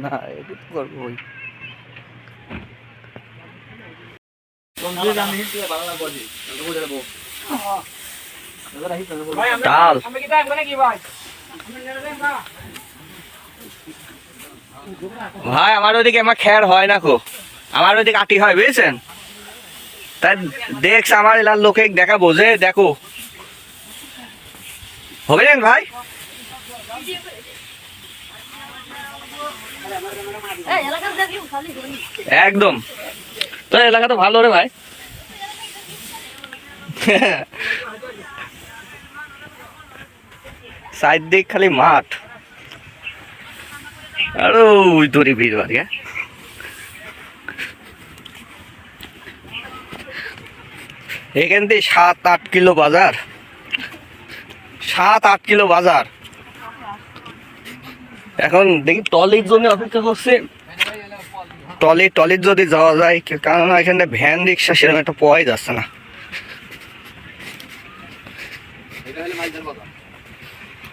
না এডিট করবো ওই ডাল ভাই আমার ওদিকে আমার খের হয় না কো আমার ওদিকে আটি হয় বুঝছেন তাই দেখছ আমার এলার লোকে দেখা বোঝে দেখো হবে না ভাই একদম তো এলাকা তো ভালো রে ভাই সাইড দিক খালি মাঠ আর ওই দড়ি ভিড় বাড়ি এখান থেকে 7-8 কিলো বাজার 7-8 কিলো বাজার এখন দেখি টলির জন্য অপেক্ষা করছে টলির যদি যাওয়া যায় কারণ এখানে ভ্যান রিক্সা সেরকম একটা পাওয়াই যাচ্ছে না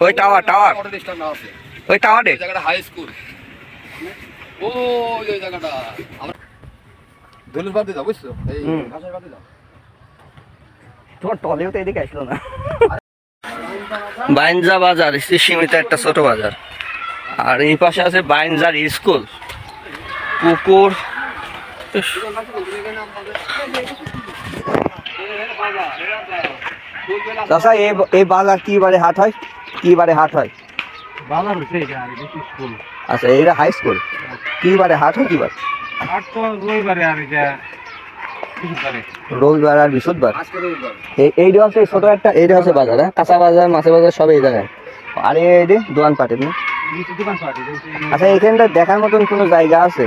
ওই টাওয়ার ওই টাওয়ারে হাই স্কুল ওই জায়গাটা দলুর বাদে যাও বুঝছো এই ভাষার বাদে যাও তোমার টলিও তো এদিকে আসলো না বাইনজা বাজার সীমিত একটা ছোট বাজার আর এই পাশে আছে বাইনজার স্কুল পুকুর চাচা এই বাজার কি বারে হাট হয় বাজার হচ্ছে স্কুল আচ্ছা এইটা হাই স্কুল কি বারে হাট হয় কি বার হাট তো রবিবারে আর রবিবার আর বৃহস্পতিবার এইটা হচ্ছে ছোট একটা এইটা হচ্ছে বাজার হ্যাঁ কাঁচা বাজার মাছের বাজার সব এই জায়গায় আর এই দোকান পাটে আচ্ছা এখানটা দেখার মতন কোনো জায়গা আছে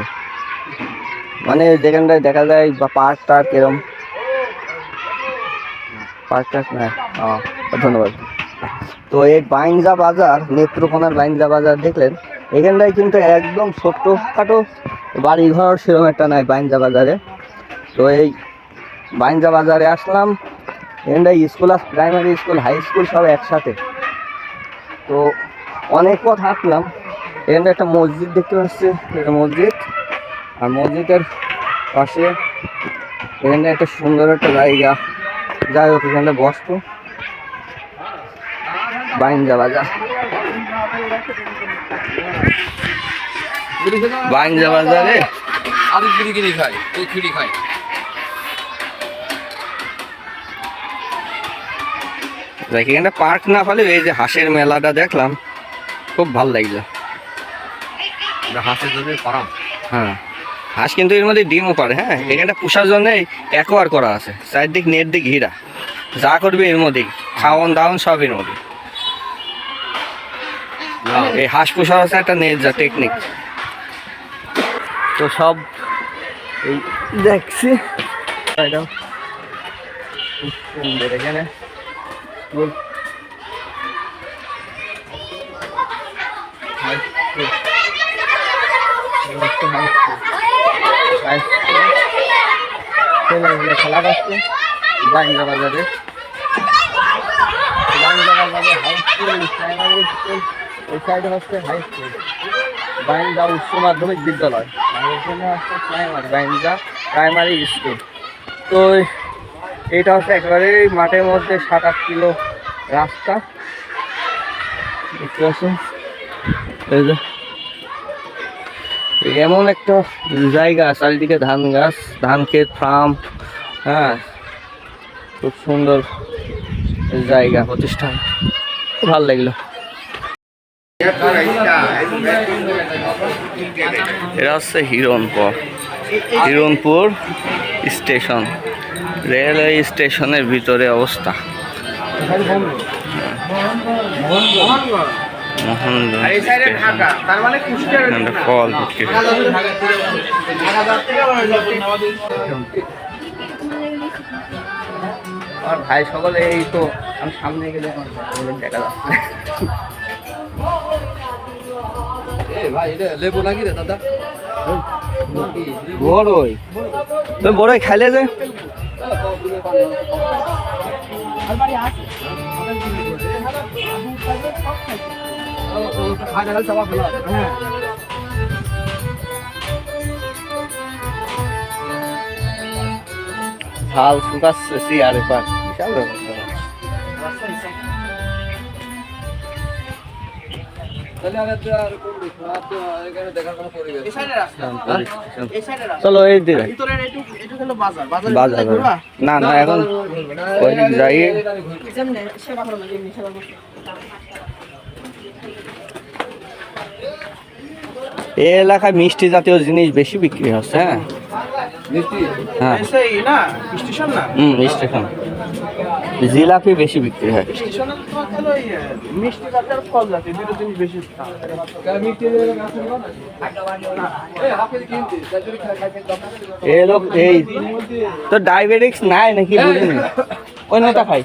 মানে যেখানটায় দেখা যায় বা পার্ক টার্ক এরম পার্ক টার্ক না ধন্যবাদ তো এই বাইনজা বাজার নেত্রকোনার বাইনজা বাজার দেখলেন এখানটায় কিন্তু একদম ছোট্টখাটো বাড়িঘর সেরকম একটা নাই বাইনজা বাজারে তো এই বাইনজা বাজারে আসলাম এখানটায় স্কুল আছে প্রাইমারি স্কুল হাই স্কুল সব একসাথে তো অনেক পথ হাঁটলাম এখানটা একটা মসজিদ দেখতে পাচ্ছি এটা মসজিদ আর মসজিদের পাশে এখানটা একটা সুন্দর একটা জায়গা যাই হোক এখানটা বসতো বাইনজা বাজার বাইনজা বাজারে এখানে পার্ক না ফেলে এই যে হাঁসের মেলাটা দেখলাম খুব ভালো লাগলো হাঁসের জন্য হ্যাঁ হাঁস কিন্তু এর মধ্যে ডিমও পারে হ্যাঁ এখানটা পোষার জন্য অ্যাকোয়ার করা আছে চারদিক নেট দিয়ে ঘিরা যা করবে এর মধ্যেই খাওয়ান দাওয়ান সব এর মধ্যে এই হাঁস পোষা আছে একটা নেট যা টেকনিক তো সব এই দেখছি সুন্দর এখানে খেলা করছে বাইনজা বাজারে হাই স্কুল প্রাইমারি স্কুল ওই সাইডে হচ্ছে হাই স্কুল বাইনজা উচ্চ মাধ্যমিক বিদ্যালয় আর এখানে হচ্ছে বাইনজা প্রাইমারি স্কুল তো এইটা হচ্ছে একেবারে মাঠের মধ্যে 7-8 কিলো রাস্তা দেখতে পাচ্ছেন এই যে এমন একটা জায়গা চারিদিকে ধান গাছ ধান ক্ষেত ফার্ম হ্যাঁ খুব সুন্দর জায়গা প্রতিষ্ঠান খুব ভালো লাগলো এটা হচ্ছে হিরণপুর স্টেশন রেলওয়ে স্টেশনের ভিতরে অবস্থা ফল আমার ভাই সকলে এই তো আমি সামনে গেলে আমার দেখা যাচ্ছে ভাই এটা লেবু নাকি রে দাদা বড়ই খাইলে যে ঝাল শুকাচ্ছে চেয়ারে পার বিশাল ব্যাপার। চলো এই দিকে বাজার না না এখন ওই দিক যাই। এই এলাকায় মিষ্টি জাতীয় জিনিস বেশি বিক্রি হচ্ছে। হ্যাঁ হ্যাঁ স্টেশন জিলাপি বেশি বিক্রি হয়। এই তো ডায়াবেটিক্স নাই নাকি বুঝিনি। অন্যটা খাই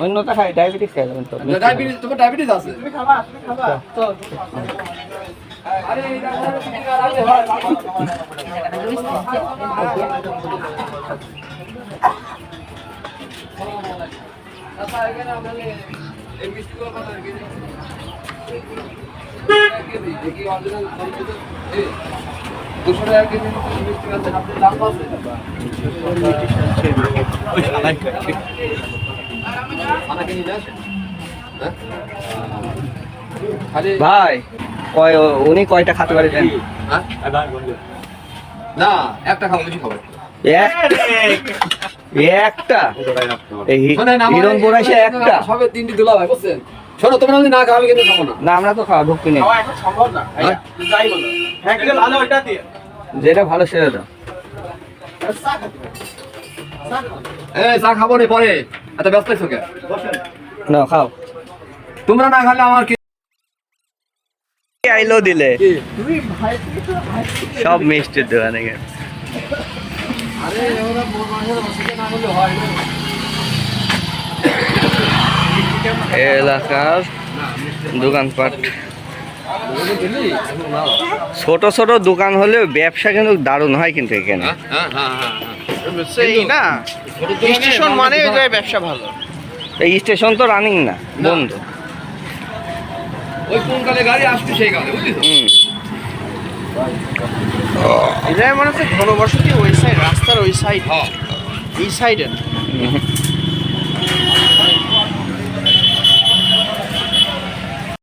অন্যটা খাই ডায়াবেটিস খাই তো তোমার ডায়াবেটিস আছে ভাই কয় উনি কয়টা খেতে পারে দেন? না একটা খাবো বেশি খাবো একটা হিরণপুর এসে একটা সবে 3টি দুলা ভাই বুঝছেন। শোনো তোমরা যদি না খাও আমি কিন্তু খাবো না। না আমরা তো খাওয়া ঢুকি নেই সম্ভব না যাই বলো হ্যাঁ কিন্তু ভালো ওটা দিয়ে যেটা ভালো সেটা দাও। চা খাবো রে পরে এত ব্যস্ত আছো কে? না খাও তোমরা না খালে আমার কি আইলো দিলে সব মিষ্টির দোকানে গেছে। আরে ওরা মোর মাঝে বসে না বললে হয় না। এলাকার দোকানপাট ছোট ছোট দোকান হলেও ব্যবসা কিন্তু দারুণ হয় কিন্তু এখানে। সেই না স্টেশন মানে ওই জায়গায় ব্যবসা ভালো। এই স্টেশন তো রানিং না বন্ধ। ওই কোন কালে গাড়ি আসবে সেই কালে বুঝলি তো? এই জায়গায় মনে হচ্ছে ঘনবসতি ওই সাইড রাস্তার ওই সাইড এই সাইডে।